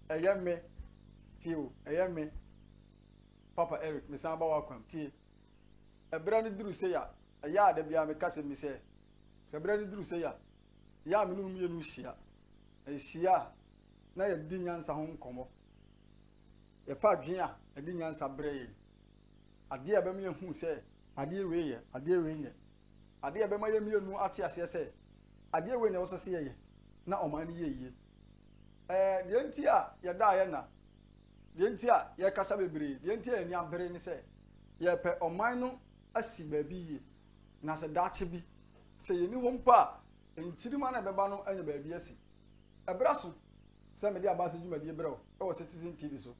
Ayame Tio, Ayame Papa Eric, Miss Amba Wakwam, T. A brand drew say ya, a yard of Yami Cassim, Miss A. Sabrani drew say ya, Yam Nushia, a Shia, na a dinyansa home como. A fat here, a dinyansa bray. A dear Bemian who say, a dear way, a dear ring. A dear Bemian no Atias say, a dear way also say, na o money ye. The entia ya Diana. The entia ya Casabebre, the entia and Yam say, ya pe o mino a si baby. Nasa dachibi. Say you knew one pa, and Chidimana Babano and your baby. A brasso. Some of the Abassage, my dear bro, or citizen TV so.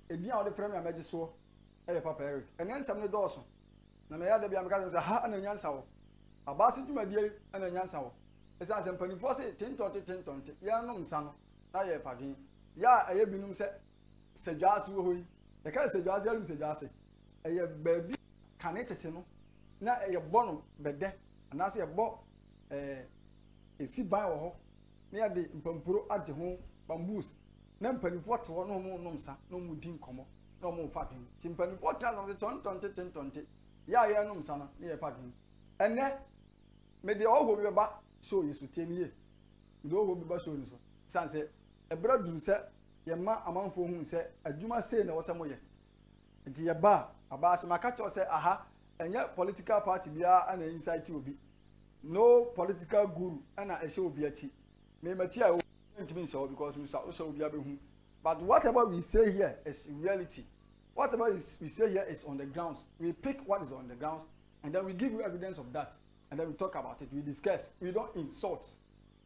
A dear on the frame I made so, a Papa Eric, and then some of the Dawson. Na me ya de bia meka say ha na nyansa wo abase dwumadie na nyansa wo esa se mpanifo se 10 ya no nsa no na ye fadwen ya aye binum se sedwase wo hoyi de ka sedwase alum sedwase aye baabi kane tete no na aye bɔ no bɛdɛ anase ye bɔ esi ban wo ho na ya de mpampuro agye ho bambus na mpanifo te wo no no nsa no mu din komo na mo fadwen ti mpanifo tra no se 10 ya no nsa no na ye fadwen ene me de oho bi ba show yesu teniye do oho bi ba show ni so sanse ebra duru se ye ma amanfo hu se adwuma sei na wo se moye nti ye ba abase maka cho se aha enye political party bia ana insight obi no political guru ana ehye obi achi me mati a ntimi nso because we so obi abehu but whatever we say here is reality. Whatever we say here is on the grounds. We pick what is on the grounds and then we give you evidence of that. And then we talk about it. We discuss. We don't insult.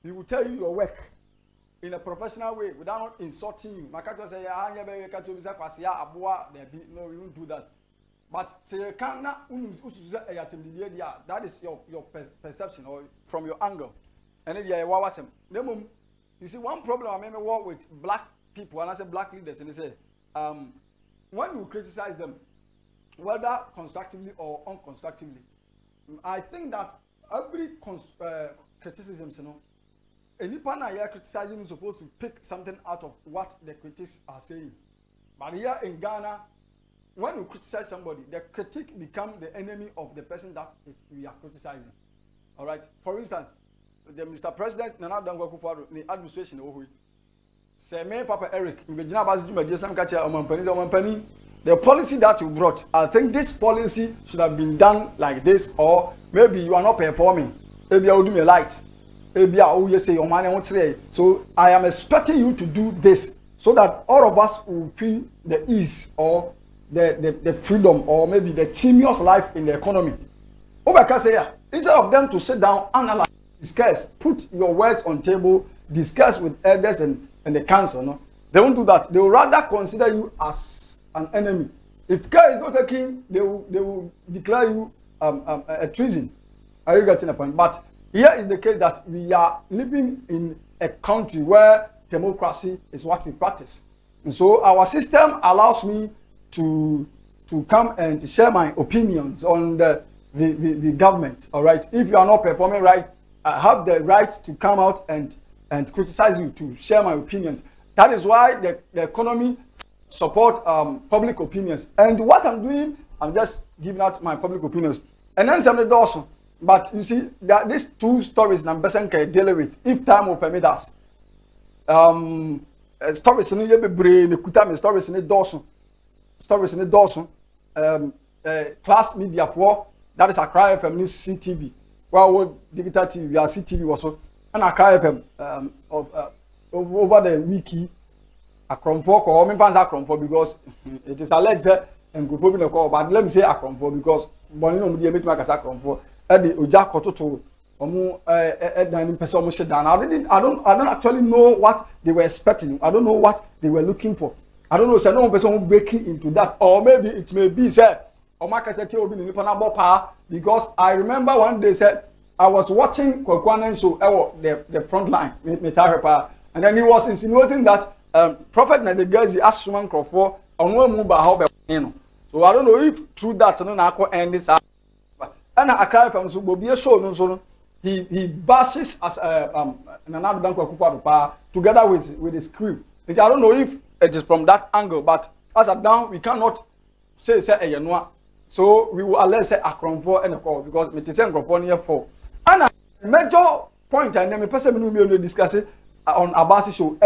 We will tell you your work in a professional way without not insulting you. Makato say, no, we won't do that. But say, that is your perception or from your angle. And then you see, one problem I remember work with black people, and I say black leaders, and they say, when you criticize them, whether constructively or unconstructively, I think that every criticism, you know, any partner here criticizing is supposed to pick something out of what the critics are saying. But here in Ghana, when you criticize somebody, the critic becomes the enemy of the person that we are criticizing. All right. For instance, the Mr. President, Nana Dangwaku for the administration, say me Papa Eric, the policy that you brought, I think this policy should have been done like this, or maybe you are not performing. Maybe I will do me light. Maybe I will say your money won't say. So I am expecting you to do this so that all of us will feel the ease or the freedom or maybe the tenuous life in the economy. Instead of them to sit down, analyze, discuss, put your words on table, discuss with elders and the council, no? They won't do that. They will rather consider you as an enemy. If care is not taken, they will declare you a treason. Are you getting the point? But here is the case that we are living in a country where democracy is what we practice. And so our system allows me to come and to share my opinions on the government. All right. If you are not performing right, I have the right to come out and criticize you, to share my opinions. That is why the economy support public opinions. And what I'm doing, I'm just giving out my public opinions. And then somebody does. But you see, that these two stories I'm best can deal with if time will permit us. Stories in the brain, the kutam stories in the Dawson. Stories in the Dawson. Class media for that is Accra FM News CTV. Well, digital TV, we are CTV also. And Accra FM over the wiki. Akromfo call me fans Akromfo because it is alleged and go for call, but let me say Akromfo because Bonnie no media make me Akromfo. The Oja Kototo omu dining person omu shedan. I don't actually know what they were expecting. I don't know what they were looking for. I don't know say no person breaking into that, or maybe it may be said Omaka said obi ni nipa na power because I remember one day said I was watching Kwakwanen show the front line me And then he was insinuating that Prophet Nadegezi asked Shuman Crawford on one move by how so I don't know if through that no na end this and I cry from so be a show no so he bashes as Nana Danko Akufo-Addo together with his crew. I don't know if it is from that angle, but as at now we cannot say so we will allege say Akronfo and a call because me say Akronfo near 4. And a major point and then me person me no discuss it on Abease show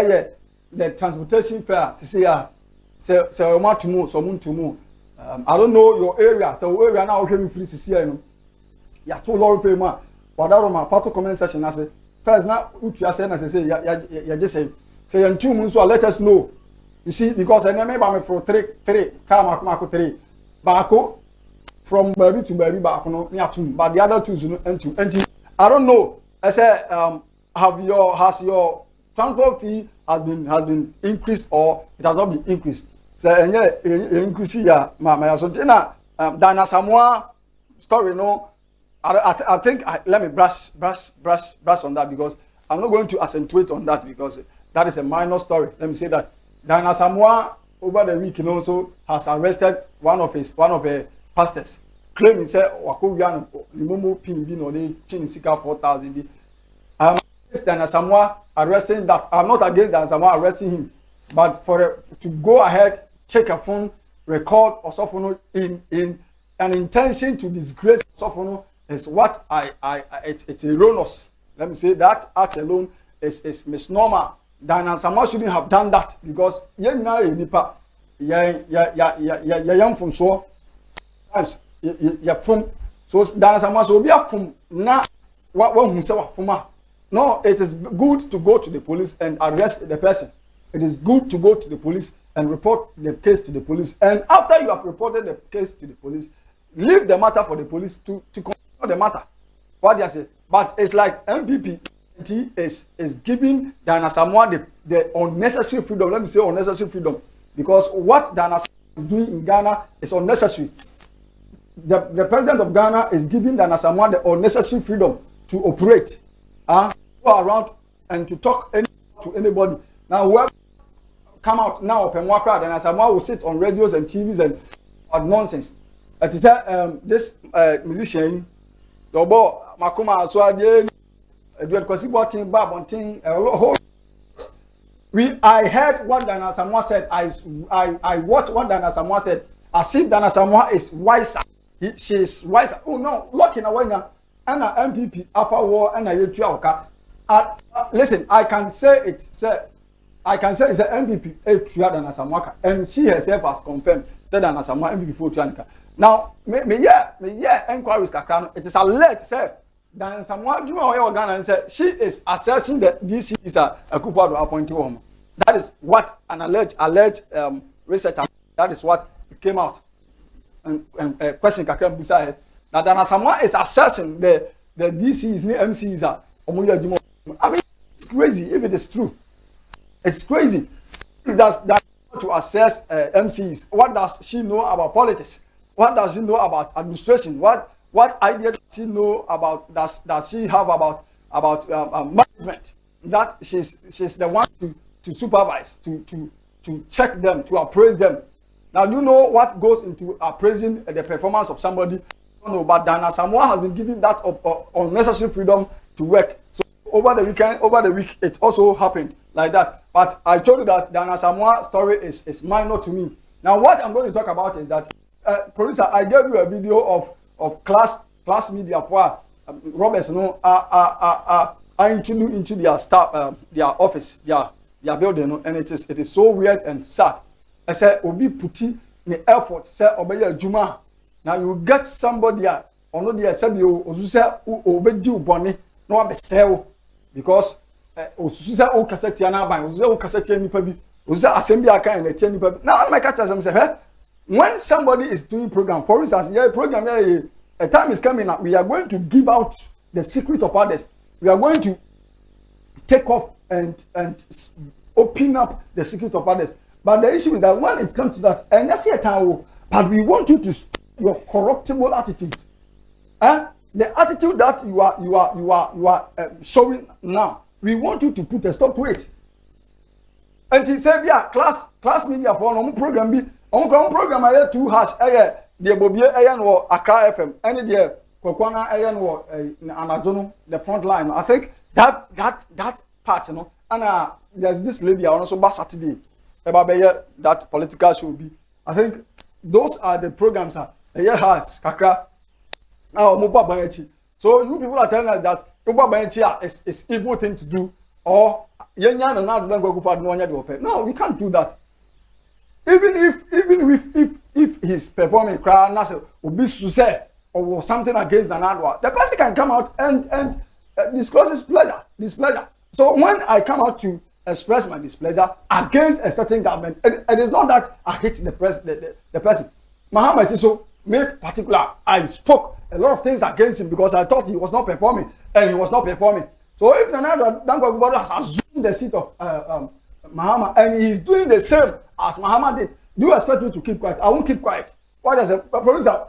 the transportation fare say want to move I don't know your area so area now okay me free CC no ya to lorry pay ma wadaro ma fato comment section na say first na utu say na say ya just say you two months so let us know. You see, because I never me for three, come 3. Bako from baby to baby back no near 2, but the other 2 is no and I don't know. I say has your transport fee has been increased or it has not been increased. So increase ya my so na Dana Samoa story no. I think let me brush on that because I'm not going to accentuate on that because that is a minor story. Let me say that. Dana Samoa over the week also has arrested one of the pastors, claiming say Wakowiano Limomo pin bi no dey chin sika 4,000 bi. Dana Samoa arresting that. I'm not against Dana Samoa arresting him, but to go ahead check a phone, record or something in an intention to disgrace something is what it's erroneous. Let me say that act alone is misnomer. Dana Samoa shouldn't have done that because nipa young from so times from so Dana Samoa so be from na one who say from no, it is good to go to the police and arrest the person. It is good to go to the police and report the case to the police, and after you have reported the case to the police, leave the matter for the police to control the matter. What do you say? But it's like MPP is giving Dana Samoa the unnecessary freedom. Let me say unnecessary freedom because what Dana Samoa is doing in Ghana is unnecessary. The president of Ghana is giving Dana Samoa the unnecessary freedom to operate, go around and to talk to anybody. Now whoever come out now open Wakra, Dana Samoa will sit on radios and TVs and nonsense. It is this musician, Dobo Makuma Aswadi. I heard what Dana Samoa said. I watched what Dana Samoa said. As if Dana Samoa is wiser. She is wiser. Oh no, look in a way now. And a MPP upper war and a Yutuaka. Listen, I can say it's a MPP a Dana Samoa, and she herself has confirmed said Dana Samoa MPP for Tuanica. Now, me inquiries kakano. It is alleged, sir. Dana Samoa, you know, Ghana and said she is assessing that this is a Akufo-Addo appointee woman. That is what an alleged research. That is what it came out. And question kakam beside. Now Dana Samoa is assessing the DCs, the MCs. I mean, it's crazy if it is true. It's crazy. If that's to assess MCs. What does she know about politics? What does she know about administration? What idea does she know about? Does she have about management? That she's the one to supervise, to check them, to appraise them. Now you know what goes into appraising the performance of somebody. No, but Dana Samoa has been given that unnecessary freedom to work. So over the week, it also happened like that. But I told you that Dana Samoa story is minor to me. Now what I'm going to talk about is that producer, I gave you a video of class media where Roberts are introduced into their staff, their office, their building, and it is so weird and sad. I said, Obi puti the effort, say Obeya Juma. Now you get somebody or no dear said you Ozusa Obeju Bonnie, no one sell because Ozusa O Cassetiana by Ozusa Cassetian Pabi, Ozusa Assembly and a 10 Pabi. Now my cat as say, when somebody is doing program, for instance, program a time is coming up, we are going to give out the secret of others. We are going to take off and open up the secret of others. But the issue is that when it comes to that, and that's a time, but we want you to stop your corruptible attitude. The attitude that you are showing now, we want you to put a stop to it. And she said, yeah, class media for no program be on program I had 2 hash the Bobia Ayan or Accra FM and the Kokwana Ayan or Amazono the front line. I think that part, you know, and there's this lady also back Saturday about that political show be. I think those are the programs has Kakra Mopa Bayachi. So you people are telling us that Mopa Bayachi is evil thing to do, or no, we can't do that. Even if he's performing crowd Abease or something against another, the person can come out and disclose his displeasure. So when I come out to express my displeasure against a certain government, it is not that I hate the person. Muhammad so made particular, I spoke a lot of things against him because I thought he was not performing, and he was not performing. So if another Dankwa has assumed the seat of Muhammad and he's doing the same as Muhammad did, do you expect me to keep quiet? I won't keep quiet. What does a producer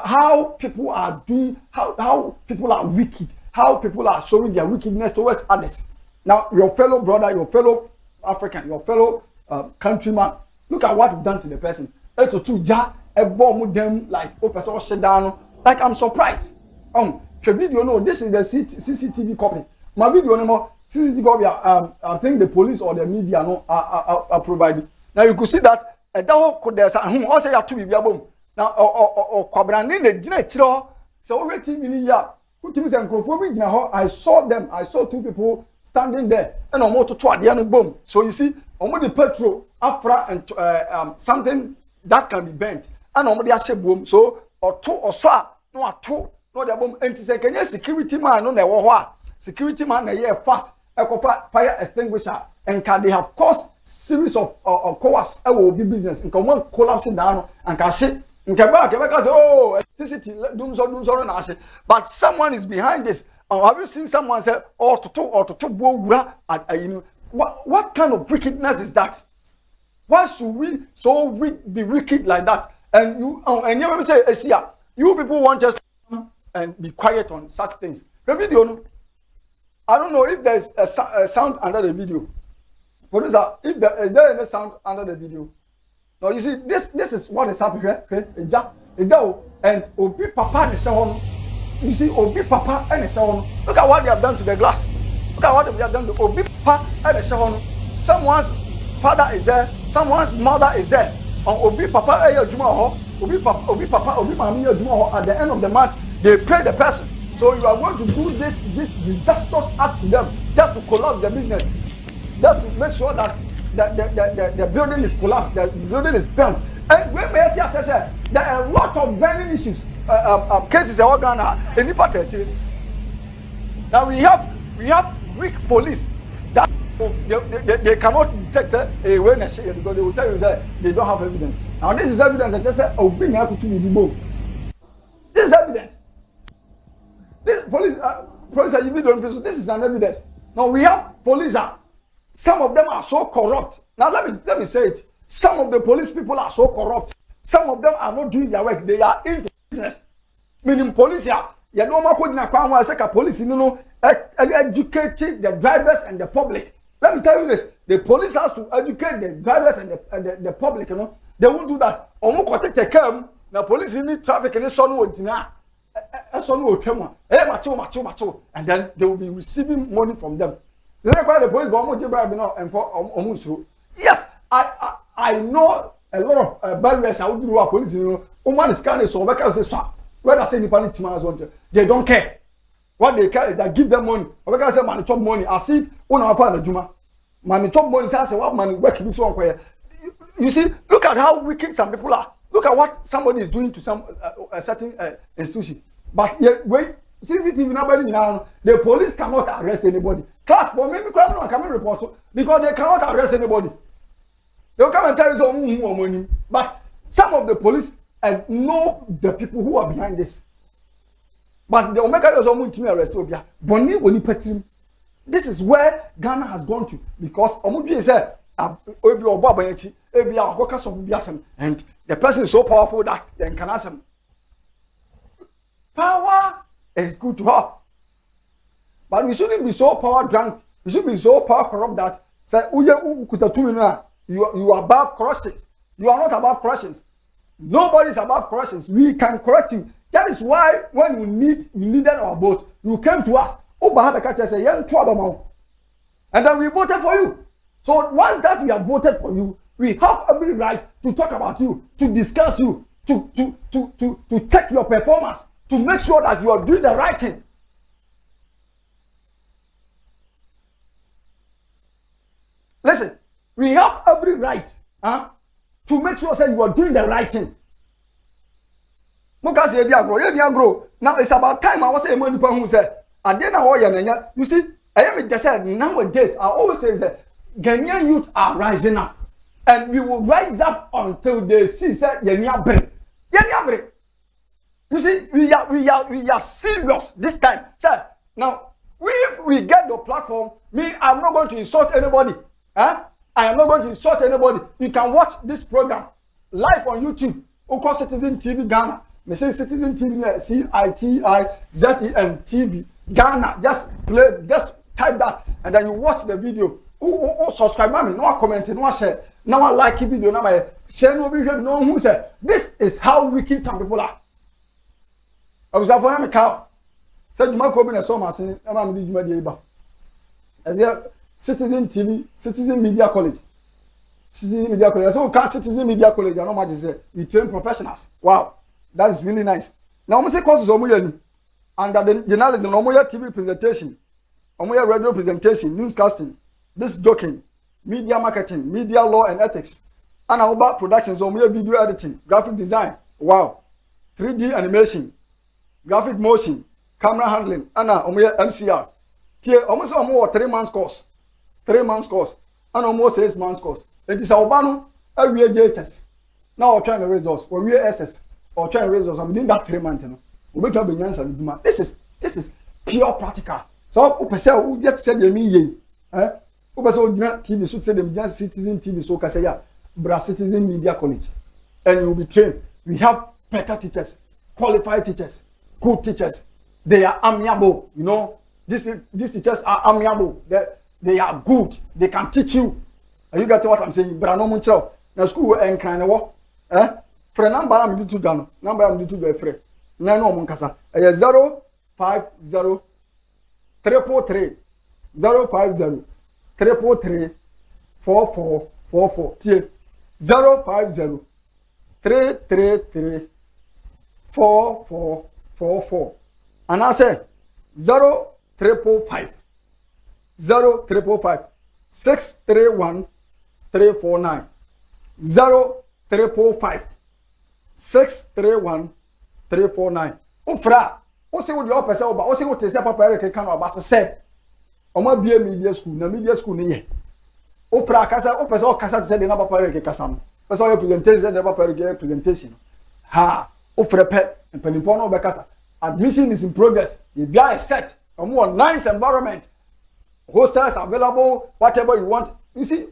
how people are doing, how people are wicked, how people are showing their wickedness towards others. Now, your fellow brother, your fellow African, your fellow countryman, look at what you've done to the person. Like, I'm surprised. The video, no, this is the CCTV copy. My video, no more CCTV copy. I think the police or the media no are providing. Now you could see that that could there's also have to be boom. Now or kwabrande the general so over TV ya. I saw them. I saw 2 people standing there and almost to the boom. So you see, almost the petrol afra and something that can be bent and almost the boom. So or 2 or so no at 2. No, the bomb anti second security man on the war. Security man a year fast, fire extinguisher, and can they have caused series of course will be business and come one collapsing down and can sit and come back say, oh, electricity doom so but someone is behind this. Have you seen someone say to what kind of wickedness is that? Why should we be wicked like that? And you and you say you people want us and be quiet on such things. The video, I don't know if there's a sound under the video. Producer, is there any sound under the video? No, you see, this is what is happening here. Okay? And Obi Papa and so you see, Obi Papa and so on. Look at what they have done to the glass. Look at what they have done to Obi Papa and so on. Someone's father is there, someone's mother is there. On Obi Papa, Obi Mami, at the end of the month, they pay the person. So you are going to do this disastrous act to them just to collapse the business, just to make sure that the building is collapsed, the building is burnt. And when Metia says there are a lot of burning issues, cases in Ghana, in Nipatech. Now we have weak police that they cannot detect when because they will tell you that they don't have evidence. Now this is evidence that just say bring me to the this is evidence. This police are you don't feel so this is an evidence. Now we have police some of them are so corrupt. Now let me say it. Some of the police people are so corrupt. Some of them are not doing their work. They are into business. Meaning police you don't want police educate the drivers and the public. Let me tell you this. The police has to educate the drivers and the public, you know. They won't do that. The police need traffic and and then they will be receiving money from them. The police yes, I know a lot of barriers out there police, you know. Woman is kind of so whether say they don't care. What they care is that give them money. Or say man chop money as if una fa na juma. Man chop money say what man work be so on. You see, look at how wicked some people are. Look at what somebody is doing to some a certain institution. But wait, CCTV nobody now. The police cannot arrest anybody. Class for maybe criminal can report because they cannot arrest anybody. They will come and tell you so money. But some of the police know the people who are behind this. But the Omega is almost to me arrest Obia. Bonnie Oni Petrim. This is where Ghana has gone to because Omubi said Obi or Babayachi, Obi or Hokas of Biasam, and the person is so powerful that then can ask him. Power is good to have. But we shouldn't be so power drunk You should be so power corrupt that say you are above corruptions. You are not above corruptions. Nobody is above corruptions. We can correct you. That is why when you needed our vote, you came to us. And then we voted for you. So once that we have voted for you, we have every right to talk about you, to discuss you, to check your performance, to make sure that you are doing the right thing. Listen, we have every right to make sure that you are doing the right thing. Now it's about time I was saying when people who said, and then you see, I am just said nowadays, I always say that Ghanaian youth are rising up. And we will rise up until they see that you see, we are serious this time. Sir, now if we get the platform, I'm not going to insult anybody. I am not going to insult anybody. You can watch this program live on YouTube. Oko Citizen TV Ghana. Me say Citizen TV CITIZEN TV Ghana. Just type that and then you watch the video. Subscribe me, no comment, no share. Now I like the video. Now I share no video. No who say this is how wicked some people are. I was after me cow. Said you might come in a summer. I'm did you my as here Citizen TV, Citizen Media College. Citizen Media College. So can Citizen Media College. I know much is we train professionals. Wow, that is really nice. Now I'm say courses omuyani under the journalism, omuya TV presentation, omuya radio presentation, newscasting, this joking, media marketing, media law and ethics, and about productions, omuya video editing, graphic design. Wow, 3D animation, graphic motion, camera handling, and omuya MCR. Almost 3 months course. 3 months course and almost 6 months course. It is our banner every JHS. Now we're trying to results or we SS or trying to results. I'm within that 3 months. We make up the answer. This is pure practical. So who just said me ye. Who TV so say them just Citizen TV so Kasaya Bra Citizen Media College. And you'll be trained. We have better teachers, qualified teachers, good teachers. They are amiable, you know. These teachers are amiable. They are good. They can teach you. And you get what I'm saying? But I know much. Now school and kind of what? For number I'm due to Ghana. Number I'm due to the free. No Moncasa. 050 333 050 333 4444. 050 333 4444. And I say 0555 631 349 0555 631 349. Ufra, o se wo de opese oba, o se wo tese papa Eric kan oba se o ma bia media school na media school ni ye. Ufra kasa o pese o kasa tese de na papa Eric kasa no. Pese o presentation de papa Eric presentation. Ha, ufra pe mpanimfo no be kasa. Admission is in progress. You bia is set. A more nice environment. Hostels available, whatever you want. You see,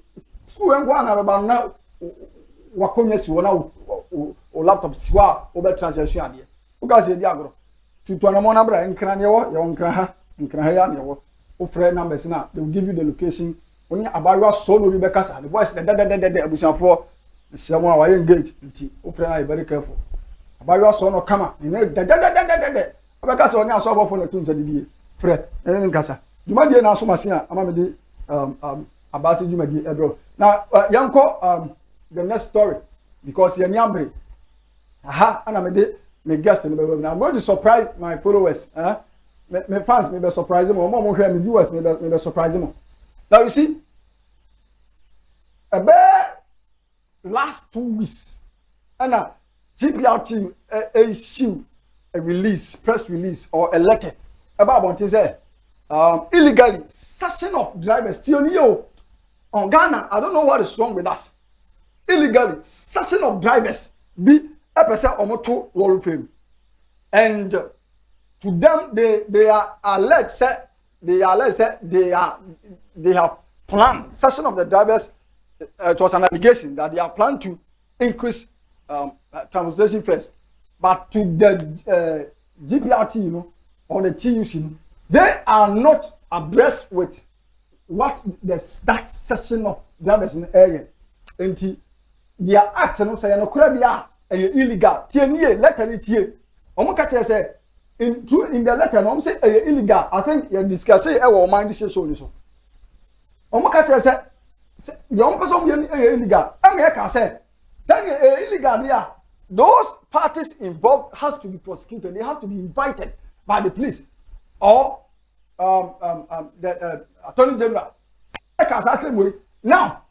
school and one about now. Wakonya si wona o laptop siwa o be transaction ade. Uga se di agro. Tutu na mo na bra nkran ye wo, ye nkran ha ya ne wo. O frɛ numbers na they will give you the location. Oni abawa so no bi be kasa. The voice the abusiafo siamo a wa engage nti o frɛ na very careful. Abawa so no kama. Ne de. Obeka so oni aso obofo na tun sadidie. Frɛ ene nkasa. Jumadi na so masia amamede Abease Jumadi ebro. Now yanko the next story because you're nyambre. Aha, and I'm a guest in the web. Now I'm going to surprise my followers. My fans may be surprising them, or more my viewers may be surprising them. Now you see, about last 2 weeks, and GPR team issue a release, press release, or a letter about what is there. Illegally, session of drivers still new on Ghana. I don't know what is wrong with us. Illegally, session of drivers be a person or motor lorry frame, and to them they are alleged they have planned session of the drivers. It was an allegation that they have planned to increase transportation fares, but to the GPRT, or the TUC, they are not abreast with what that section of drivers in the area. And their act no say no kura dia illegal. Tie nie letter ni tie. Omo ka say in the letter no say illegal. I think you discuss say e wo mind this show ni so. Omo ka say the omo person be illegal. Am here can say illegal dia. Those parties involved has to be prosecuted. They have to be invited by the police or the attorney general. Now,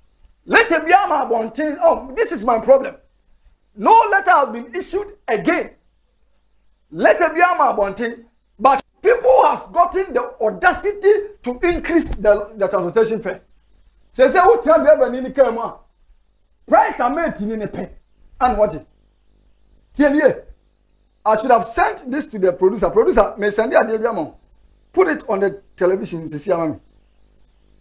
letter be oh, this is my problem. No letter has been issued again. Letter be but people has gotten the audacity to increase the transportation fare. Say what driver in the car, price are made in the pay and what it. I should have sent this to the producer. Producer, may send it. Put it on the television.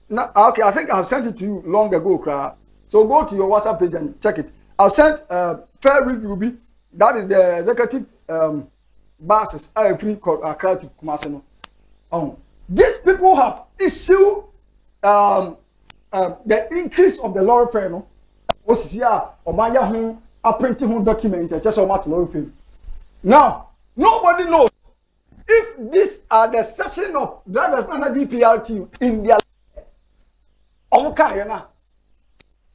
Now, okay, I think I've sent it to you long ago. So go to your WhatsApp page and check it. I've sent fair review. That is the executive buses free Accra to Kumasi. These people have issued the increase of the lorry fare. No, a printing document just on lorry fare. Now, nobody knows if these are the session of drivers under DPRT in their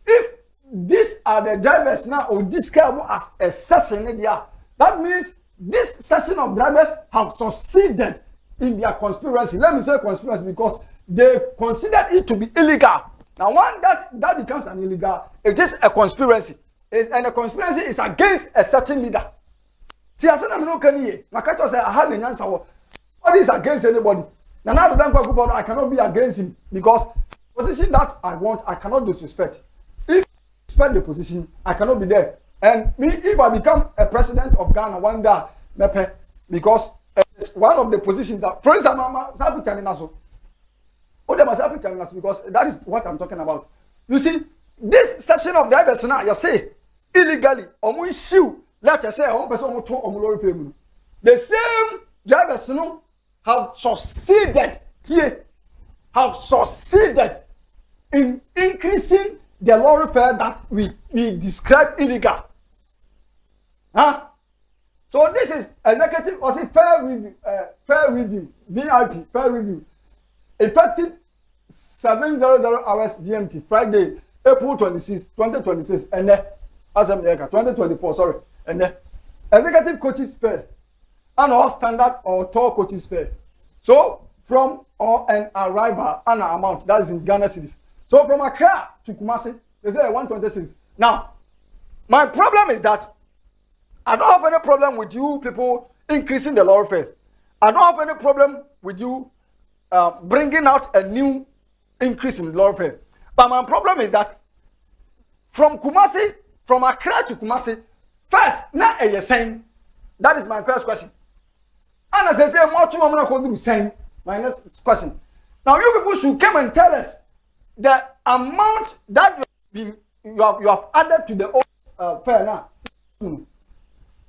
if these are the drivers now or described as a session in there, that means this session of drivers have succeeded in their conspiracy. Let me say conspiracy because they consider it to be illegal. Now, one that becomes an illegal, it is a conspiracy. And a conspiracy is against a certain leader. See, I said, I'm not going to say, I had an answer. What is against anybody? Now, I cannot be against him because position that I want, I cannot disrespect. If I respect the position, I cannot be there. And me, if I become a president of Ghana one day, because it's one of the positions that, for instance, because that is what I'm talking about. You see, this session of drivers now, you say, illegally, let us say, the same drivers have succeeded in increasing the lorry fare that we describe illegal. Huh? So this is executive or say fair review, VIP, fair review. Effective 7:00 hours GMT, Friday, April 26, 2026, and then, 2024, sorry, and then, executive coaches fare, and all standard or tour coaches fare. So, from or an arrival, and an amount, that is in Ghana cities. So, from Accra to Kumasi, they say 126. Now, my problem is that I don't have any problem with you people increasing the lorry fare. I don't have any problem with you bringing out a new increase in lorry fare. But my problem is that from Kumasi, from Accra to Kumasi, first, now are you saying? That is my first question. And as I say, what you want to do saying? My next question. Now you people should come and tell us the amount that you have added to the old fare now.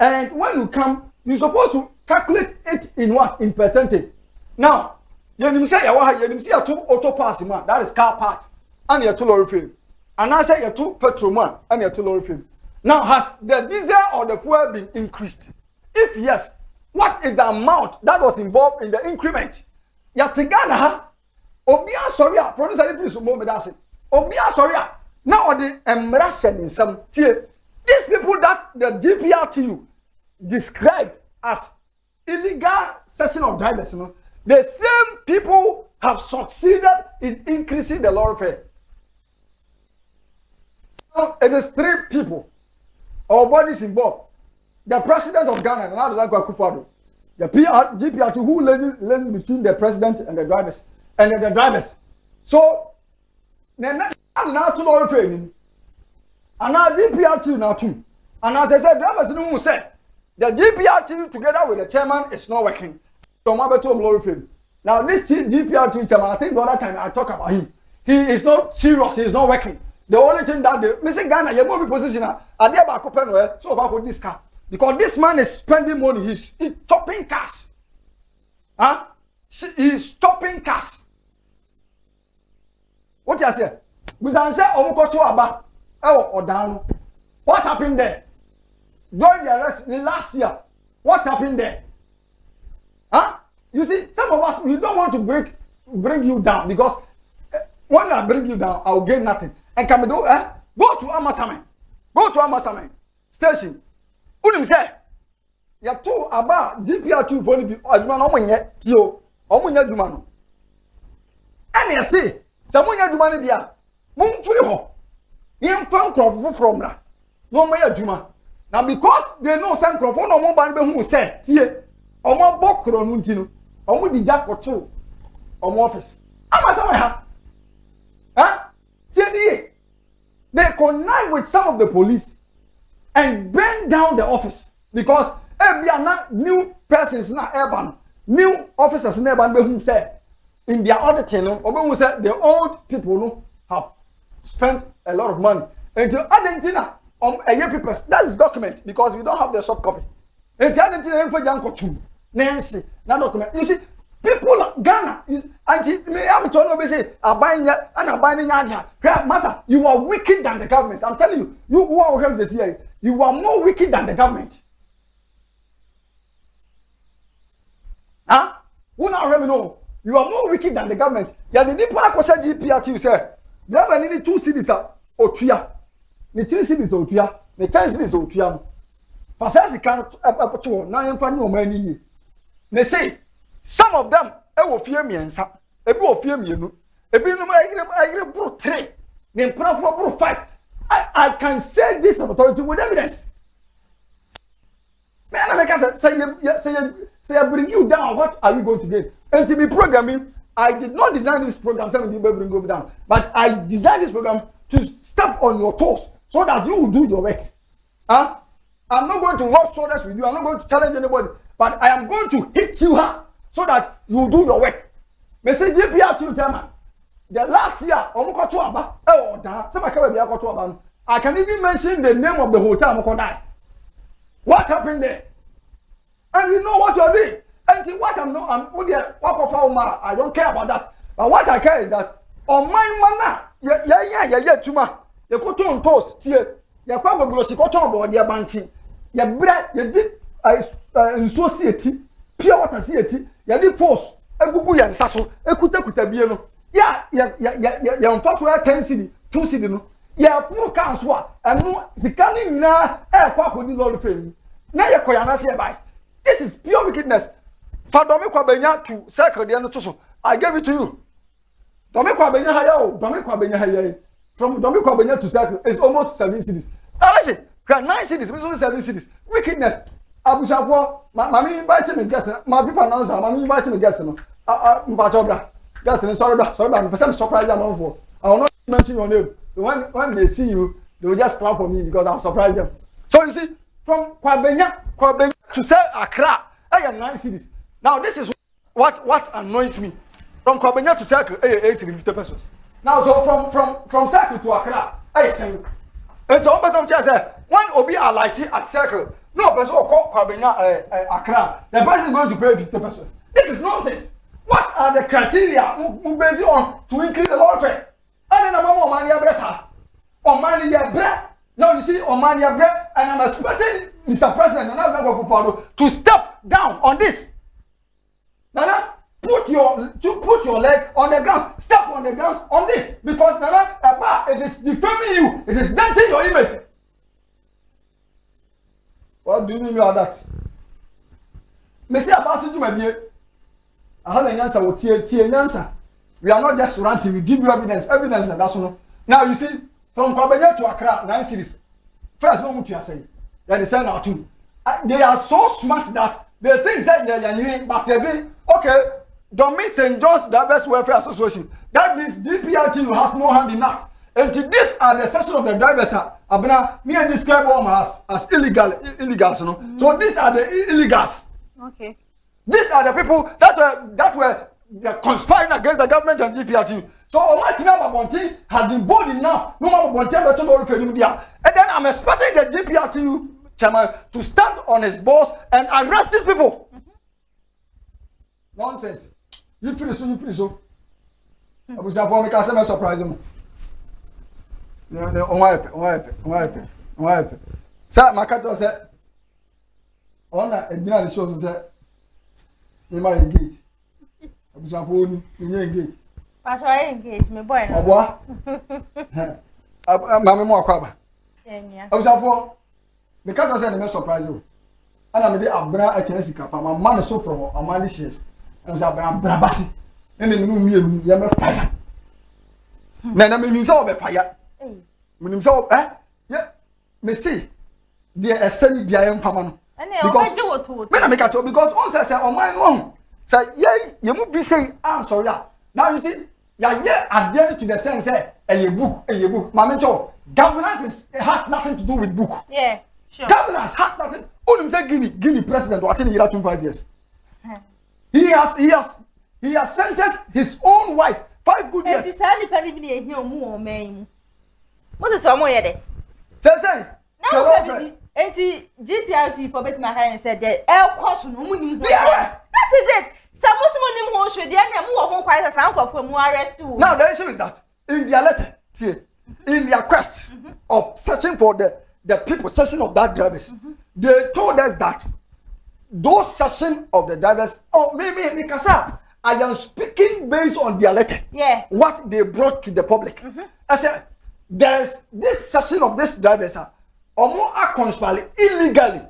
And when you come, you're supposed to calculate it in what? In percentage. Now, you say you two auto pass man, that is car part, and your two lorry fare. And I say your two petrol man and your two lorry fare. Now, has the diesel or the fuel been increased? If yes, what is the amount that was involved in the increment? Yatigana, Obia Soria, producer if you sumo medasi. Obia Soria, now the embarrassing in some tier. These people that the GPRTU described as illegal session of drivers, the same people have succeeded in increasing the lorry fare. Now, it is three people or bodies involved. The president of Ghana, the GPRTU who lives between the president and the drivers, and the drivers. So, now to lorry fare, and now GPRTU now too. And as I said, drivers who said the GPRTU together with the chairman is not working. So now this GPRTU chairman, I think the other time I talk about him, he is not serious. He is not working. The only thing that the Mr. Ghana, you will be position at the back open so about this car because this man is spending money. He's chopping cash. Huh? He's chopping cash. you say? Busan say omukoto aba. Odan. What happened there? During the arrest last year, what happened there? Huh? You see, some of us, we don't want to bring you down because when I bring you down, I will gain nothing. And can we do? Go to Amasaman. Go to Amasaman station. Unim say, ya two about GPR2 for the Ajman Omunye Tio Omunya Jumano. And you see, Samunya Jumani dia, Mum Furiho. Yen fan crop from la. No Maya Juma. Now because they know some crop, no more ban who say, Tie, Omo Bokro Nuntino, Omu di Jack or two, Omo office. Amasaman. Huh? Tie, they connive with some of the police and burn down the office because we are not new persons in urban, new officers in urban who say in their auditing, or who say the old people have spent a lot of money. And to Argentina, a year papers, that's document because we don't have the soft copy. And to Argentina, Nancy, that document. You see, people Ghana is me. I'm trying to say, I'm buying and I'm buying Master, you are wicked than the government. I'm telling you, you who are helping this year, you are more wicked than the government. Huh? Who now let me know? You are more wicked than the government. Yeah, the people are saying GPRT say, you have any 2 cities or 3. The 3 cities or 3, the 10 cities or 3. Pasasi can't up to 9 funny money. They say some of them will fear me and some. They will fear me, you know. A bit of I brought 3. Then brought 5. I can say this authority with evidence. Man, I can say I bring you down. What are you going to get? And to be programming, I did not design this program. Somebody will bring you down, but I designed this program to step on your toes so that you will do your work. Huh? I'm not going to rub shoulders with you. I'm not going to challenge anybody, but I am going to hit you hard so that you will do your work. Message GPR to German. The last year, I can even mention the name of the hotel. What happened there? And you know what you're doing. And what I don't care about that. But what I care is that on my manner, tuma. You go to on toast, tear. You probably go to about your banking. You bread, you did in society, pure water society, you did force, a gugu and sasso, a kuta. Yeah, unfortunately 10 city, 2 city no. Yeah, poor council, and no the canning na quack with the Lord fame. Now you're quite by. This is pure wickedness. For Domico Benya to circle the Anotoso, I gave it to you. Domico Benya Hayo, Domico Benya Haye. From Domico Benya to circle is almost 7 cities. Now listen, 9 cities, only 7 cities. Wickedness. Abu Shapo, Mammy invited me guest, my people announce, Mammy invited me guest. Mbachobra. Just sorry, but some surprise I'm for. I will not mention your name. When they see you, they will just clap for me because I'll surprise them. So you see, from Kwabenya to say Accra, I have 9 cities. Now this is what annoys me. From Kwabenya to Circle, I have 50 pesos. Now so from Circle to Accra, I say, and so some chance one will be a lighty at Circle. No person will call Kwabenya Accra. The person is going to pay 50 pesos. This is nonsense. What are the criteria based on to increase the welfare? And then I'm on money address. On money bread. Now you see on money bread, and I'm expecting Mr. President and I'm going to step down on this. Nana, put your leg on the ground, step on the ground on this, because Nana, it is defaming you, it is denting your image. What do you mean by that? Monsieur Abease, my dear. I have an answer with answer. We are not just ranting, we give you evidence and that's all. Now you see, from Kwabenya to Accra, 9 cities. First, what you are saying? They are the same now too. They are so smart that they think that you're but they be okay. Don't miss St. John's Drivers Welfare Association. That means DPRT has no hand in that. And to this are the section of the drivers. Me and this guy as illegals, you know. So these are the illegals. Okay. These are the people that were conspiring against the government and GPRT. So Omatina Babonti has been bold enough. No matter and then I'm expecting the GPRT chairman to stand on his boss and arrest these people. Nonsense. You feel so. I was going to surprise him. No, wife. Sir, my cat was said, on a dinner shows that you might engage. I'm some phone, you engage. I engage me, boy. Mamma more crab. I was up for the cat was a surprise. And I'm a bra at Jessica, my man is so from a man shares. I was a brabassi. And then you me fire. Then I mean, you saw the fire. When you saw, yeah, me see, dear, a sunny beer family. Because when I make a job, because once I say, oh, my wrong. Say, yeah, you must be saying, I'm sorry. Now you see, yeah, adhering to the sense, a book, my mentor. Governance has nothing to do with book. Yeah, sure. Governance has nothing. Only say Guinea president or 25 years. He has sentenced his own wife 5 good years. It's only penny here more man. What is more yet? Say, now, GPRG for better my hand said that El Cost no money. That is it. Some money more should the enemy more quite as uncle for more arrest too. Now, the issue is that in their letter, see, in their quest of searching for the people, searching of that drivers, they told us that those searching of the drivers, or maybe because I am speaking based on their letter. Yeah. What they brought to the public. I said, there's this searching of these drivers or more constantly illegally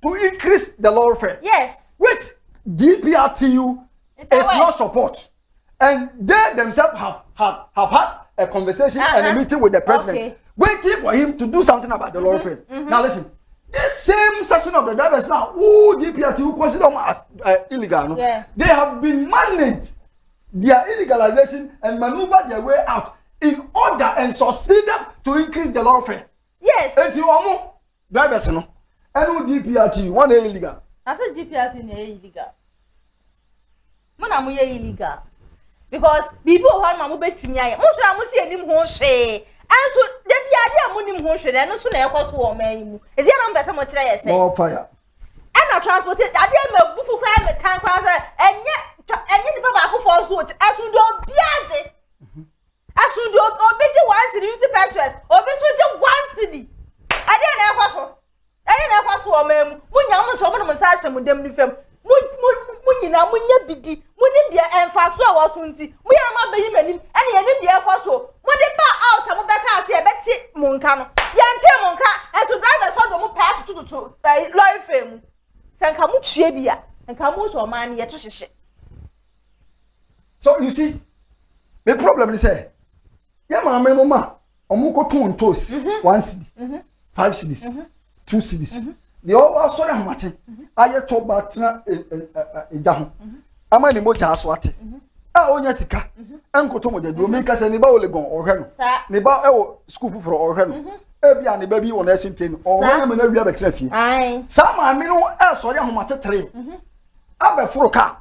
to increase the lawfare. Yes. Which GPRTU is not support. And they themselves have had a conversation and a meeting with the president, waiting for him to do something about the lawfare. Now listen, this same section of the drivers now, who GPRTU consider them as illegal, no? They have been managed their illegalization and maneuver their way out in order and succeeded to increase the lawfare. Yes. And you drivers no. And who GPRTU one illegal. I said GPRTU is illegal. Mona illegal. Because people who are not betting me, most of them see him who say. And so the idea of money who should and also never cost war man. Is there number so much I say? More fire. And I transported I didn't know buffalo crime at time crosser and yet the Baba for suit as you don't be as you don't obey one city with the password or be so one city. I didn't ever so. I didn't ever so, ma'am. When you want to open a massage with them, Munyina munya bidi mudi bia emfaso a wasunti muya ma beyi manim ene ye ne bia kwaso mudi ba out am beka ase e beti monka no yente monka e to drivers for do mu pa to lorry fam sanka mu tue bia nka mu so man ye to hyehye. So you see the problem is say ya ma mama omu ko ton toast 1 cedi 5 cedis 2 cedis the all sorry how much aye to batina eja ho ama ni moja aso ate a onya sika enkoto moja do me kase ni ba olegon ohwe no ni ba ewo school fufuro ohwe no e bia ni ba bi wona asinten ohwe no me na wi abekra fie sama mi no e sorry how much 3 abefuro ka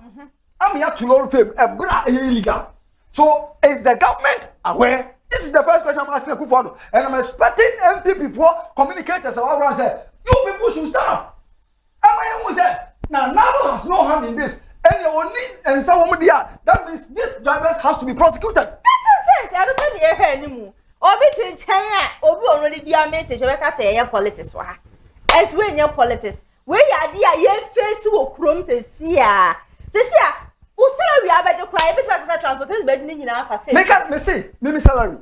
am ya to lord fame e bra illegal. So is the government aware? This is the first question I'm asking Kufuor, and I'm expecting MPP for communicators around say you people should stop. Am I who say now Nano has no hand in this, and you only and someone there. That means this drivers has to be prosecuted. That is it. I don't know the hair anymore. Obi in China, Obi already be a mate. You can say your politics. Why? As when your politics, where you are, you face to crumbs and see ya. Who salary I better cry, better transportation, better in our facility. Me say, me salary.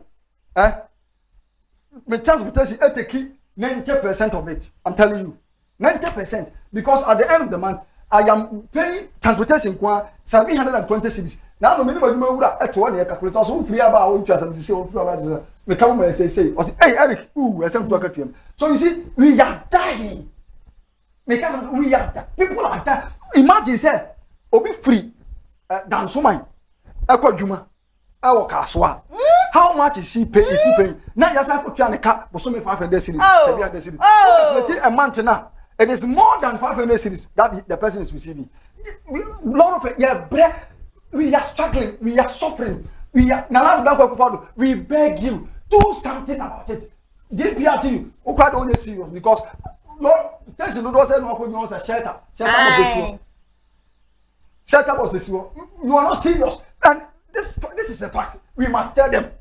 Me transportation, I take 90% of it. I'm telling you, 90%. Because at the end of the month, I am paying transportation 720 cedis. Now, no minimum you would at 1 year calculator. So free about what you are saying. Me come and say, hey Eric, I sent to talk to him. So you see, we are dying. Because we are dying. People are dying. Imagine say, Obi free. Dance woman, Aquajuma, our caswa. How much is she paying? Is he paying? Now, yes, I put you on a car, but so many 500 cities. A month now. It is more than 500 cities that the person is receiving. A lot of it, yeah, we are struggling, we are suffering. We beg you, do something about it. JPRT, who quite only serious because station doesn't know a shelter. Shut up, was this you are not serious, and this is a fact. We must tell them.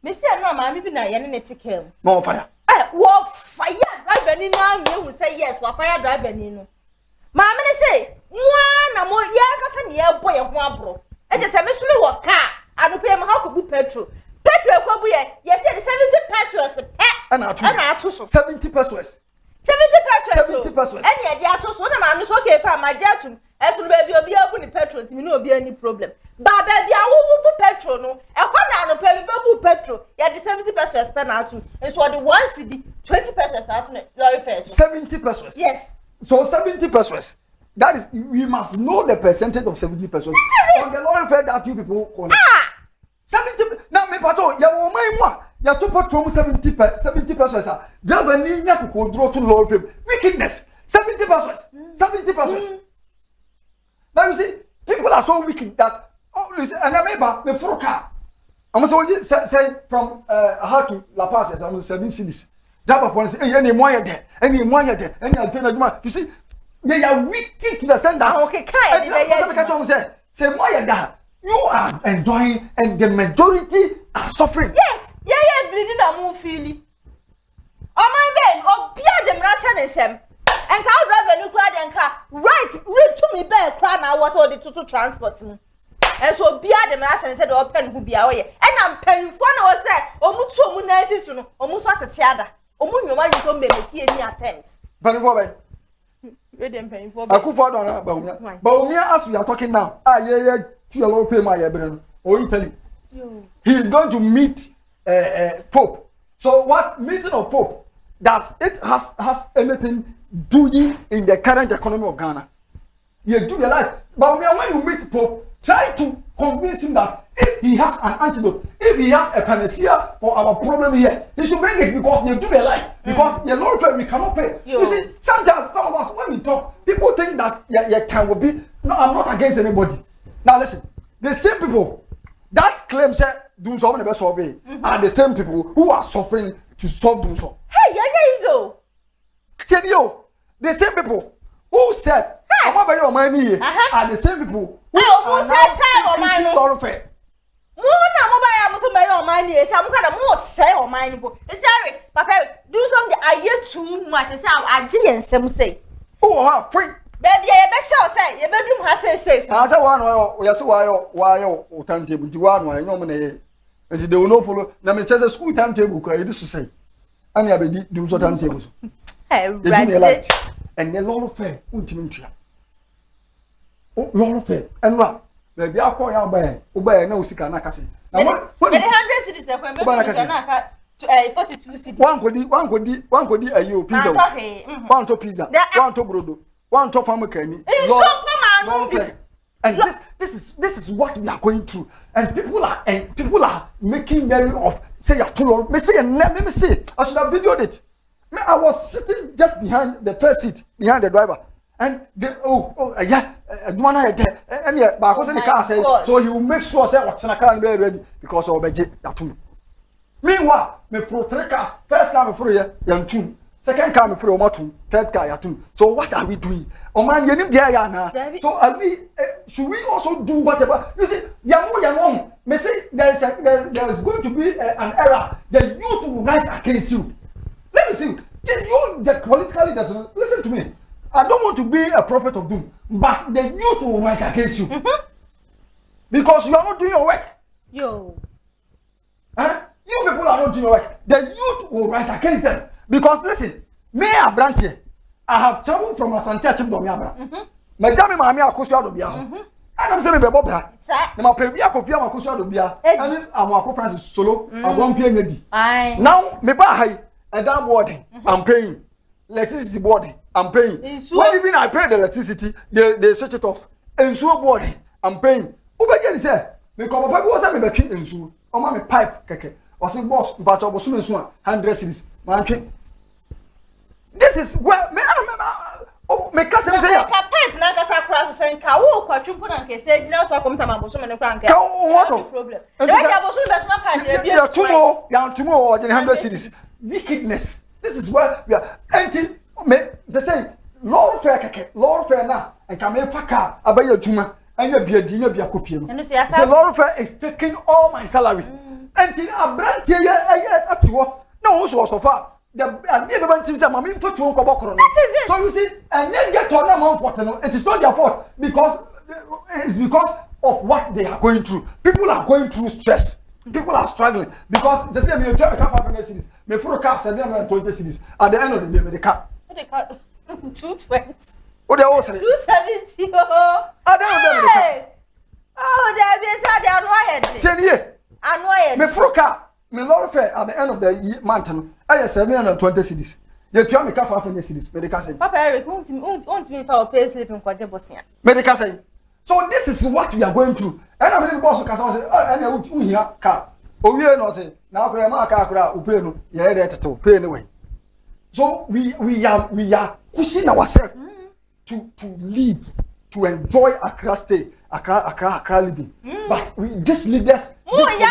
Me say no ma me bi na ye ne tikem. No fire. Wo fire driver ni na me hu say yes, wo fire driver ni no. Ma me say, "Nwa na mo ye kasa ne ye boy ho abro." E je say me so me wo car, anu pe me ha ko bu petrol. Petrol ko bu ye, ye say 70 pesos pe. Ana atu so 70 pesos. 70 pesos. Any idea to so na ma me so okay fa ma je atum. Esu baby obi abu ni petrol ti me no obi any problem. Ba baby awu bu petrol no. E kwa na no pe me bu petrol. Ye the 70 pesos pe na atum. And so the 1 cedi 20 pesos na atum lorry fare. 70 pesos. Yes. So 70 pesos. That is, we must know the percentage of 70 pesos on the lorry fare that you people call it. 70. Now me pato ya wo mai mo ya to petrol 70 pesos. Driver ni nya ko draw to lorry fare. Wickedness. 70 pesos. 70 pesos. Now you see, people are so wicked that listen, and I remember me for a car. I'm say from how to La Paz, I'm 7 cities. Driver for say any more there, any more there, any alternative. You see, they are wicked to the extent that okay, say more that you are enjoying and the majority are suffering. Yes, yeah, bleeding a move feeling. Oh my ben, oh bia dem Russian is him. And car driver no crowd and car right read to me ben crowd now was all the to transport me. And so bia dem Russian said open who be away. And I'm paying for no was there. Omu to omu na isi no. Omu so atetiada. Omu nyoma you so make any attempts. Paying for by. We dem paying for. Akufo don na Baumia. Baumia as we are talking now. Yeah, to a lot of fame I bring or Italy. He is going to meet Pope. So what meeting of Pope does it has anything doing in the current economy of Ghana? You do realize, but when you meet Pope, try to convince him that if he has an antidote, if he has a panacea for our problem here, he should bring it because you do realize, because your Lord we cannot pay. You see, sometimes some of us when we talk, people think that your time will be. No, I'm not against anybody. Now listen, the same people that claim say do so many best survey are the same people who are suffering to solve them so. Hey, yeah, Izo. Tell you. The same people who said, "I'm not your money," are the same people who are now increasing lorry fare. Mo na mo ba ya mo to your money. Say I'm kind of more say or money. Sorry, Papa, do something. I hear too much. Say I ji and some say. Oh, ha, free. Baby, you be sure say you bedroom has say. I say one why say why timetable. Di one why no money. And they will not follow. Na me say school timetable. Cry this to say. And you be do so timetable. Right. And the Lord of fair, ultimately. Oh, Lord of fair, and what? Maybe I'll call you by no sick and nakasi. Now, what 100 cities are 42 cities. One could a you pizza, one to pizza, one to brodo, one to farmer canny. And this is what we are going through. And people are making merry of say a tool. Me say and let me see. I should have videoed it. I was sitting just behind the first seat, behind the driver, and and yeah, but I was in the car saying, so he will make sure say what's in the car and be ready because of budget. Meanwhile, me for 3 cars, first car me for young tune, second car me for Omatum, third car yatum. So what are we doing? Oh man, you need the so are we? Should we also do whatever? You see, young, me say there is going to be an error. The youth will rise against you. Let me see. The political leaders, listen to me. I don't want to be a prophet of doom, but the youth will rise against you because you are not doing your work. Yo, you people are not doing your work. The youth will rise against them because listen, me a branch here. I have traveled from Asante to Domiabra. My jammy, my mea Kosia Dobia. And I'm saying, Bobra. My Pebia Kofia Makosia Dobia. And I'm a Francis Solo. I won't pay any. Now, me buy. And that boarding, I'm paying. Electricity boarding, I'm paying. When even I pay the electricity, they switch it off. And so boarding, I'm paying. Who begin say? Because my was a baby in so. Oh, my pipe, keke. Or some boss, but I was 100 cities. This is where me cousin say. Pipe na kasa cross saying ka wo kwatwumpo na nke say gina so akomta maboso me ne kwa nke. What problem? The maboso be so na pipe ya tomorrow or 100 cities. Wickedness. This is where we are. They say, Lord fair keke, Lord fair na, and come in faka, abaya juma, and you be a dinner be a coffee. The Lord Fair is taking all my salary. Until I brand here at work. No, also so far. The never teams are mammy for 2 o'clock. So you see, and then get on them important. It is not their fault because it's because of what they are going through. People are going through stress. People are struggling because they say me try to come 500 cities. Me for a car 720 cities. At the end of the day, the car. What they call 220. What they all say? 270. At the end of the car. Oh, there be a sad Say me for a car. Me Lord Fair at the end of the month. I have 720 cities. You try me car 500 cities. Medical say. Papa Eric, won't me for pay sleeping kwaje bosia. Medical say. So this is what we are going through. And I'm the boss can say, "Oh, and you here car." Oh, we no say. Now kura ma car kura upay no. Yeah, that to pay anyway. So we are pushing ourselves to live, to enjoy Accra stay, Accra living. But we just leaders. Pushing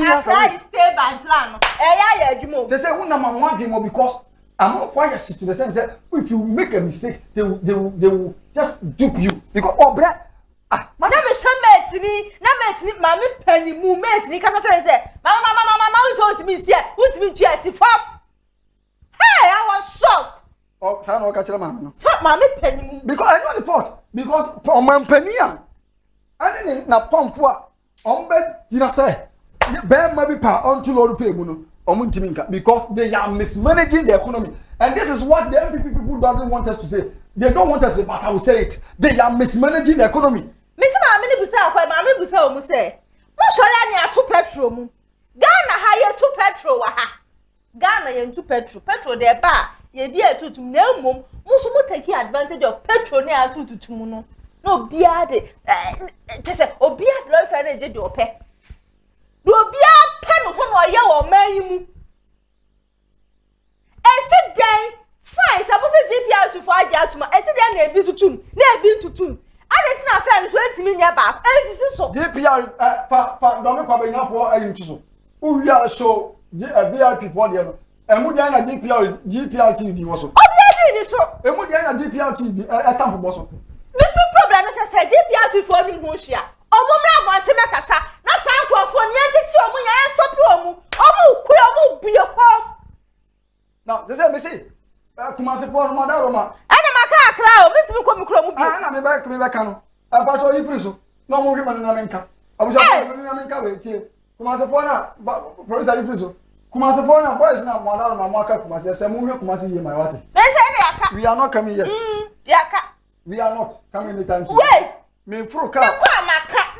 us away. Stay by plan. They say, "We because I'm not fire shit to the sense that if you make a mistake, they will just dupe you because brother. Na me shame me, mama penny movement ni kasa say, mama told me see, who me see fam. Hey, I was shocked. Oh, son o ka kire mama no. So mama penny because I know the fault because on my penny and na pomfo a on be gina say be ma bi pa on to lord fame no. Because they are mismanaging the economy. And this is what the MPP people doesn't want us to say. They don't want us to say, but I will say it. They are mismanaging the economy. Mr. Mammy Busa, Mammy Busa, Muse. Moshani to petrol. Ghana hire to petrol. Ghana and to petrol. Petrol their bar. Ye be a to no mum. Musumu taking advantage of petrol near to muno. No beard. Just a beard love energy to pay. Do be a pen upon your man. And sit down, fine. Suppose GPR to 5 years to my and then be to two, be to two. And it's not fair 20 million back. And this is so. GPR, don't come enough for a so. Who are show a VIP for the other. And Mudiana GPR TV was so. Oh, yeah, so. And Mudiana GPR TV, a stamp of Bosso. This problem is a GPR to 4 in Hoshia. Oh, Mama wants to make a sa. Not sound for Niantic, stop you. Oh, queer, be a call. Now, they say, Missy, Kumasi for Mother Roma. And a macaque crowd, let me come from me back, me back. I'm about to leave no more women in America. I was in America with you. Kumasafona, but Professor Ifriso. Kumasafona, boys now, Mother Mamaka, Kumasi, Kumasi, my water. We are not coming yet. We are not coming anytime soon. Wait! Me for a car.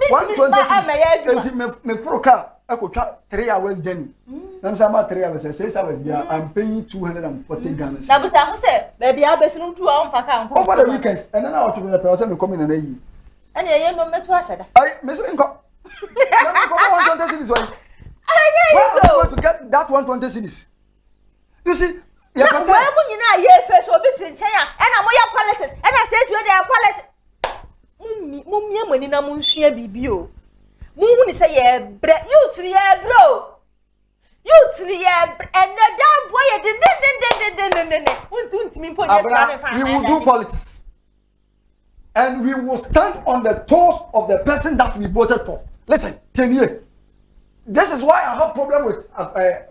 120 me for a car. I could cut 3 hours journey. I'm saying about 3 hours. 6 hours. I'm paying 240 Ghana. That was I say, baby, I'll be soon to our account over the weekends. And then I'll be the person coming in a year. And I am met to us. I miss him. Let me go 120 cities. Why are you going to get that 120 cities? You see, you know, first or bit in China, and I'm your politics, and I said where they are politics. Mummy, money, no moon, she be you. Moon say, yeah, you 3 year bro. You 3 year and the damn boy, we will do politics. And we will stand on the toes of the person that we voted for. Listen, 10 years. This is why I have problem with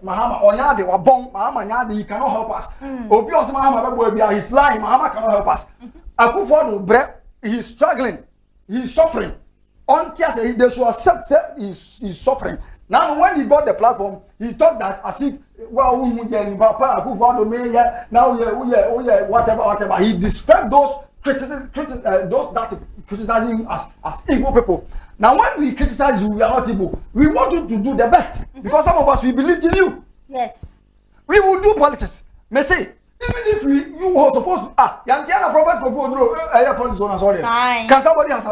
Mahama. Onyade wabong Mahama nyade, he cannot help us. Obi os Mahama he's lying. Mahama cannot help us. Akufo-Addo bre, he's struggling. He's suffering. Until they should accept he's suffering. Now when he got the platform, he thought that as if now whatever. He described those those that criticizing him as evil people. Now when we criticize you, we are not evil. We want you to do the best because some of us we believed in you. Yes. We will do politics. May say even if you were supposed to Yantiana prophet politics one sorry. Can somebody has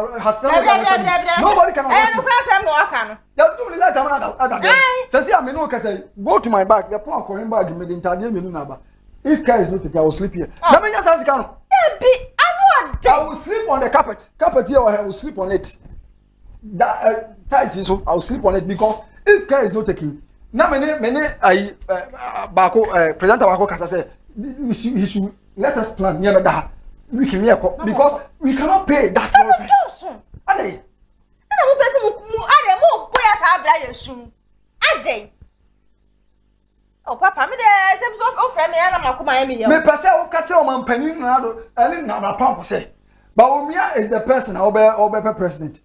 nobody can understand. Go to my bag. You put a coin bag in the if care is not taken, I will sleep here. Let me just ask you. I will sleep on the carpet. Carpet here, I will sleep on it. That so I will sleep on it because if care is not taken, now many President Bako Kasa said he should let us plan near that we can because we cannot pay that. Ade. Na mo pese mu ade mo boya sa abra yesu. Ade. Oh papa me de sem so o frame ya na makoma ya me ye. Me pese o ka kire o man panin na do ani na na pam for say. But Omia is the person obe president.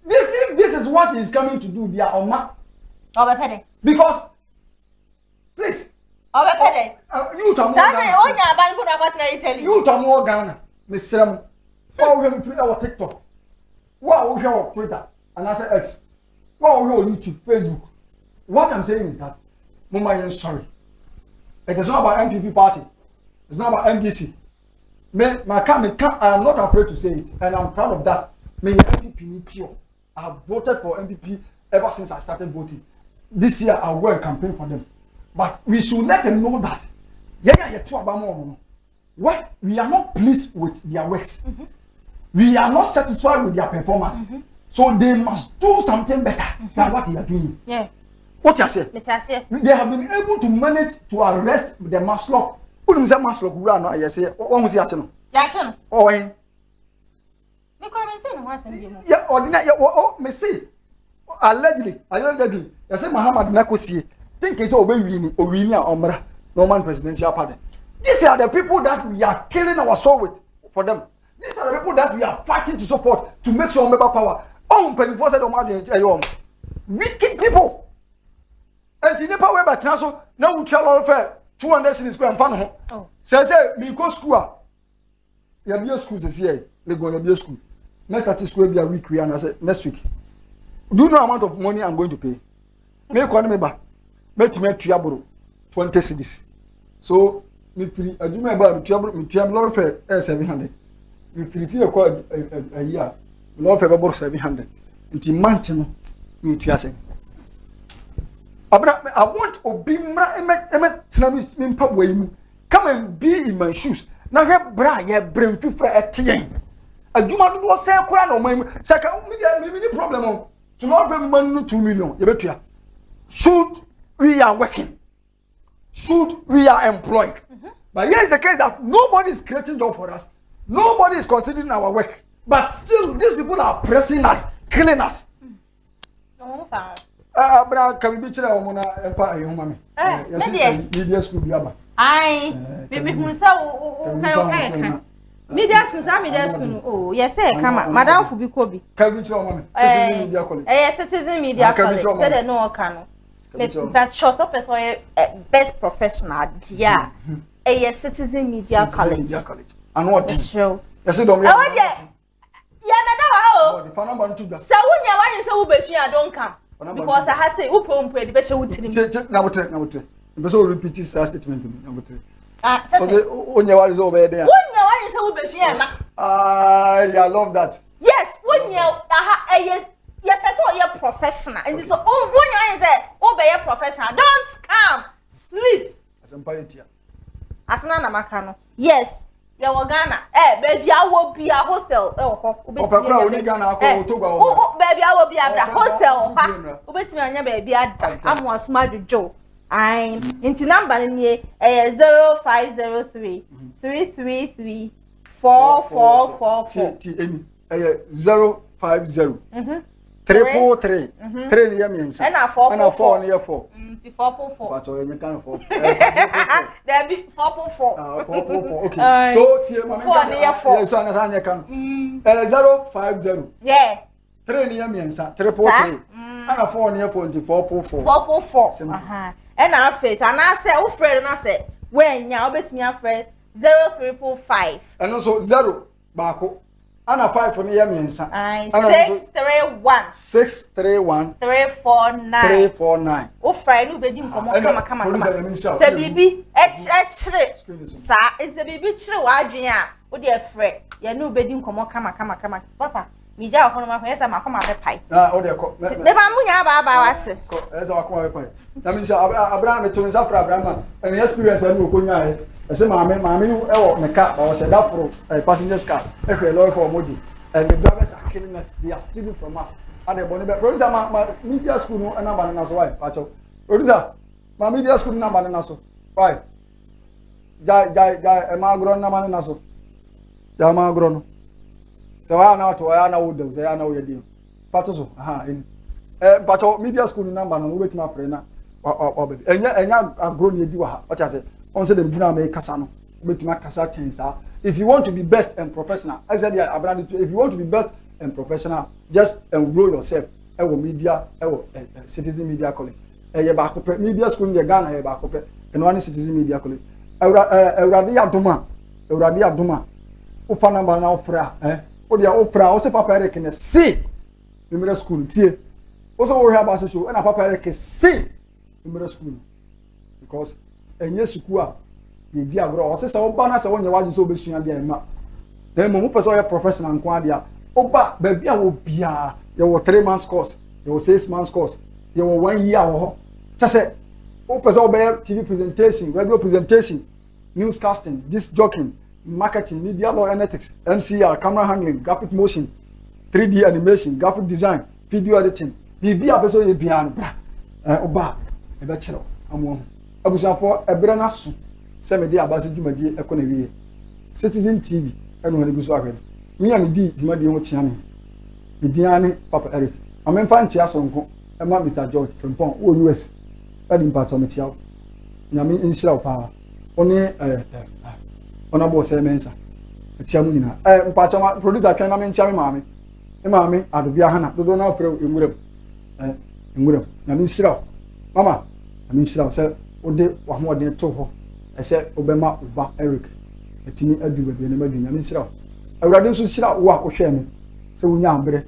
This is what he's coming to do dia Oma. Obe pede. Because please Obe pede. You to Sane onya ban bu na kwatra Italy. You to more Ghana. Me srem. Wa wo hwe free our TikTok. Wa wo hwe our Twitter and I say X. Wa wo hwe our YouTube, Facebook. What I'm saying is that Mama is sorry. It is not about MPP party. It's not about MDC. I am not afraid to say it, and I'm proud of that. Me MPP pure. I have voted for MPP ever since I started voting. This year I'll go and campaign for them. But we should let them know that what we are not pleased with their works. We are not satisfied with their performance. So they must do something better than what they are doing. Yeah. What you say? They have been able to manage to arrest the Maslow. Who say Maslow who no I say one see ati no. Ya se no. Oh eh. Me comment no wa sem dem. Yeah, ordinary me say allegedly. You say Muhammad Nakosie think it's Owini a omra Norman presidential pardon. These are the people that we are killing our soul with for them. These are the people that we are fighting to support to make sure member power. Penny said wicked people. And in the power by transfer, now we travel for 200 cities square and fan. Oh, say me go school. You be school this year. They go to school. Next start school be a week. And I say next week. Do you know amount of money I'm going to pay? Me call me back. Me to make 20 cities. So me free. I do my about me lot for 700. Me free a year. Lot for about 700. Until month me to say. I want Obimra come and be in my shoes. Now have bra ye brain fifra at yen. A Juma do say Quran or my second maybe problem to not have money 2 million. You bet you. Should we are working? Should we are employed? But here is the case that nobody is creating job for us. Nobody is considering our work. But still, these people are pressing us, killing us. Abra can be chere omona emfa ehuma me. Yes, media school biaba. Ai, me hu say o kai. Media school oh, yes say kama. Madam fu bi ko bi. Can be chere omona me. Citizen media college. Citizen media college. Say the no oka no. Me that show so person best professional dia. Citizen media college. And what show? Yes say don't. Oh yeah. Yeah, madam. The phone number to that. So when you say we be I don't come. Because I have say who pay the best would now so repeat this statement number 3. Only one is over there. I love that. Yes, when you person you're professional and so when you say obey a professional don't come sleep as empathy as na makano. Yes. Ghana, baby, I will be a hostel. Baby, I will be a hostel. Ubet me baby, I'm was smart Joe. I'm into number in here 0503 333 4444 050 Triple 3 3 year means and a 4 near 4 444 but you can 4 there be 444 444 okay so tie mama 4 near 4 yes so na can 050 yeah 3 near means triple 3 and a 4 near 4 444 444 and I faith and I say o friend na say when ya obetimi afre 0355 and also 0 baako Ana 5 for near mensa. 631 349. O fry no be di nkomo kama. Se bibi chire. Sa se bibi chire wa adwen a o de afre. Ye no be di nkomo kama. Papa, mi ja okono ma kwesa ma koma be pai. O de ko. Me ba munya ba wase. Ko esa wa koma be pai. Na mi sha Abraham to mi safra Abraham. And experience ani okonya e. I say, Mammy, my car, I was a for a passenger's car, a lorry for Moji, and the drivers are killing us, they are stealing from us. And the bonnet producer, my media school, and I'm an answer. Why, Pacho? Producer, my media school number and also. Why? Jai, am I grown? Naman and also. Jama grown. So I now to I now do say I now we dey. Fatoso aha but media school number no wait my friend na baby enya agro na edi wa ha o say on say dem gina me kasa no wait my kasa chance. If you want to be best and professional, I said yeah if you want to be best and professional, just enroll yourself media citizen media college ye ba ko media school in Ghana ye ba ko pe eno ani citizen media college Eurade adoma o fa number na ofra o dia ofra o se papa Eric ne see numero school tie o so wo hia ba se show na papa Eric see numero school because enye school a ye di agro o se o ba na se wonye waji so obesua dia ma na mo person o professional nko adia o ba ba bia wo bia ye wo 3 months course ye wo 6 months course ye wo 1 year wo just say o person o be TV presentation radio presentation newscasting disc jockeying marketing media law analytics MCR camera handling graphic motion 3D animation graphic design video editing bibi abeso ye bia no bra oba e be kire amo abusafo ebre na so se me dia abase dwumadi ekona wiye Citizen TV eno ne guso ahwe me am di dwumadi ho chia me diane papa Eric amemfa ntia sonko ema Mr George from Pon o US adi mpato me tia nyame inshira pa one ona bo se mensa tia mu nyina mpato ma producer twan na me ntia me maame adobia hana dodo na ofre enwurem enwurem nyame inshira mama nyame inshira se ode wahode to ho ese obema uba Eric etimi adu bebe na madu nyame inshira awurade nso shira wo a ohwe me se wonya ambre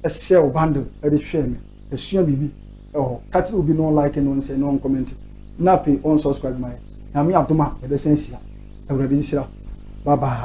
ese o bundle e de hwe me esua bibi kati obi no like no say no comment na fe on subscribe my nyame adoma e be sensia awurade inshira bye bye.